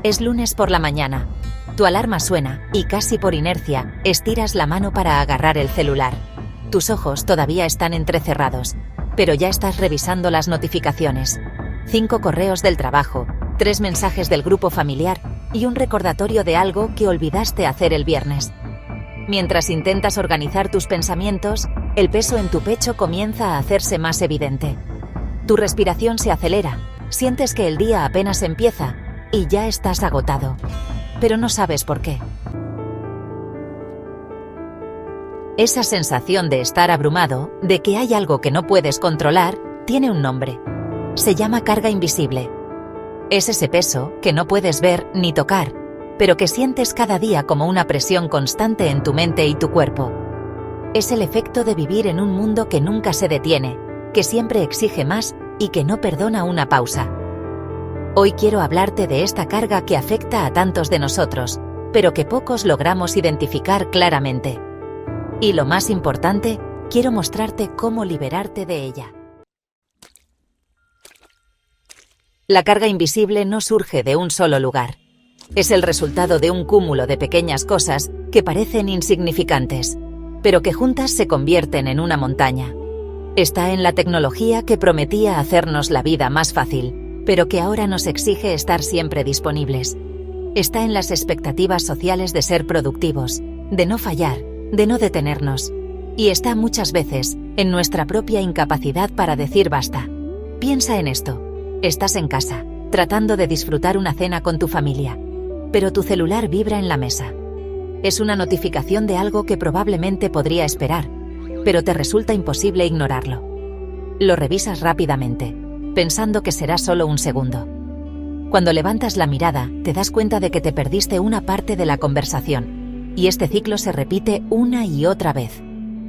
Es lunes por la mañana. Tu alarma suena y casi por inercia estiras la mano para agarrar el celular. Tus ojos todavía están entrecerrados, pero ya estás revisando las notificaciones. 5 correos del trabajo, 3 mensajes del grupo familiar y un recordatorio de algo que olvidaste hacer el viernes. Mientras intentas organizar tus pensamientos, el peso en tu pecho comienza a hacerse más evidente. Tu respiración se acelera, sientes que el día apenas empieza y ya estás agotado, pero no sabes por qué. Esa sensación de estar abrumado, de que hay algo que no puedes controlar, tiene un nombre. Se llama carga invisible. Es ese peso que no puedes ver ni tocar, pero que sientes cada día como una presión constante en tu mente y tu cuerpo. Es el efecto de vivir en un mundo que nunca se detiene, que siempre exige más y que no perdona una pausa. Hoy quiero hablarte de esta carga que afecta a tantos de nosotros, pero que pocos logramos identificar claramente. Y lo más importante, quiero mostrarte cómo liberarte de ella. La carga invisible no surge de un solo lugar. Es el resultado de un cúmulo de pequeñas cosas que parecen insignificantes, pero que juntas se convierten en una montaña. Está en la tecnología que prometía hacernos la vida más fácil, pero que ahora nos exige estar siempre disponibles. Está en las expectativas sociales de ser productivos, de no fallar, de no detenernos. Y está muchas veces en nuestra propia incapacidad para decir basta. Piensa en esto. Estás en casa, tratando de disfrutar una cena con tu familia, pero tu celular vibra en la mesa. Es una notificación de algo que probablemente podría esperar, pero te resulta imposible ignorarlo. Lo revisas rápidamente, pensando que será solo un segundo. Cuando levantas la mirada, te das cuenta de que te perdiste una parte de la conversación, y este ciclo se repite una y otra vez.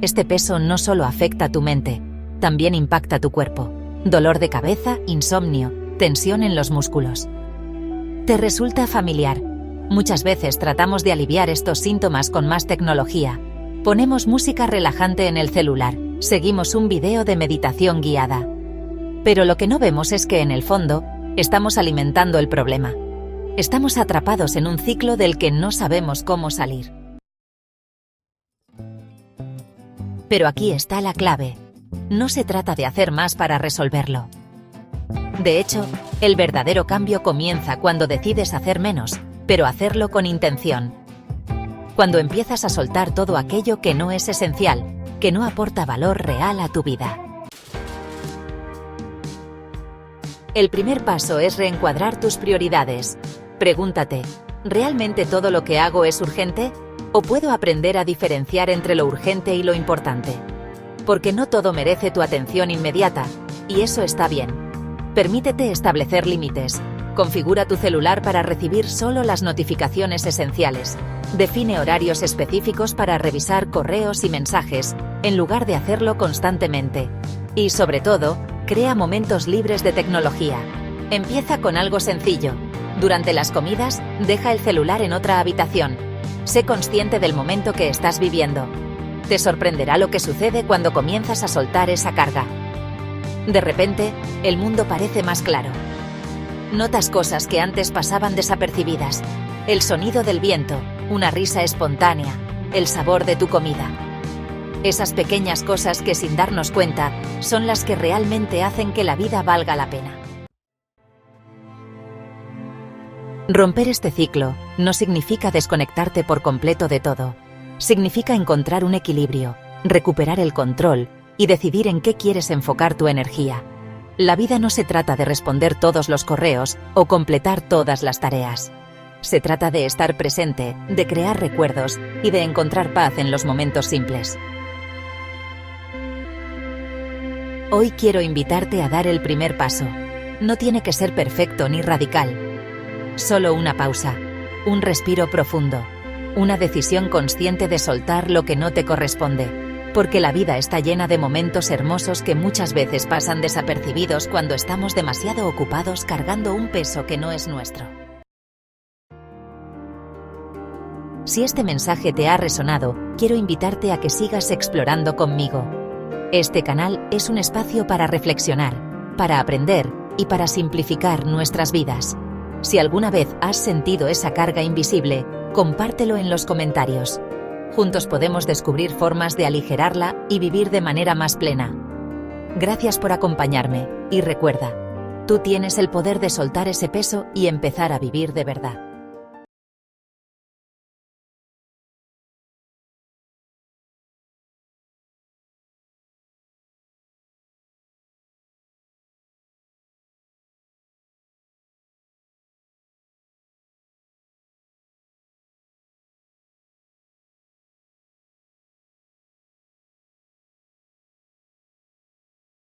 Este peso no solo afecta a tu mente, también impacta tu cuerpo. Dolor de cabeza, insomnio, tensión en los músculos. ¿Te resulta familiar? Muchas veces tratamos de aliviar estos síntomas con más tecnología. Ponemos música relajante en el celular, seguimos un video de meditación guiada. Pero lo que no vemos es que en el fondo, estamos alimentando el problema. Estamos atrapados en un ciclo del que no sabemos cómo salir. Pero aquí está la clave. No se trata de hacer más para resolverlo. De hecho, el verdadero cambio comienza cuando decides hacer menos, pero hacerlo con intención. Cuando empiezas a soltar todo aquello que no es esencial, que no aporta valor real a tu vida. El primer paso es reencuadrar tus prioridades. Pregúntate, ¿realmente todo lo que hago es urgente? ¿O puedo aprender a diferenciar entre lo urgente y lo importante? Porque no todo merece tu atención inmediata, y eso está bien. Permítete establecer límites. Configura tu celular para recibir solo las notificaciones esenciales. Define horarios específicos para revisar correos y mensajes, en lugar de hacerlo constantemente. Y sobre todo, crea momentos libres de tecnología. Empieza con algo sencillo. Durante las comidas, deja el celular en otra habitación. Sé consciente del momento que estás viviendo. Te sorprenderá lo que sucede cuando comienzas a soltar esa carga. De repente, el mundo parece más claro. Notas cosas que antes pasaban desapercibidas. El sonido del viento, una risa espontánea, el sabor de tu comida. Esas pequeñas cosas que sin darnos cuenta son las que realmente hacen que la vida valga la pena. Romper este ciclo no significa desconectarte por completo de todo. Significa encontrar un equilibrio, recuperar el control y decidir en qué quieres enfocar tu energía. La vida no se trata de responder todos los correos o completar todas las tareas. Se trata de estar presente, de crear recuerdos y de encontrar paz en los momentos simples. Hoy quiero invitarte a dar el primer paso. No tiene que ser perfecto ni radical. Solo una pausa, un respiro profundo. Una decisión consciente de soltar lo que no te corresponde, porque la vida está llena de momentos hermosos que muchas veces pasan desapercibidos cuando estamos demasiado ocupados cargando un peso que no es nuestro. Si este mensaje te ha resonado, quiero invitarte a que sigas explorando conmigo. Este canal es un espacio para reflexionar, para aprender y para simplificar nuestras vidas. Si alguna vez has sentido esa carga invisible, compártelo en los comentarios. Juntos podemos descubrir formas de aligerarla y vivir de manera más plena. Gracias por acompañarme, y recuerda, tú tienes el poder de soltar ese peso y empezar a vivir de verdad.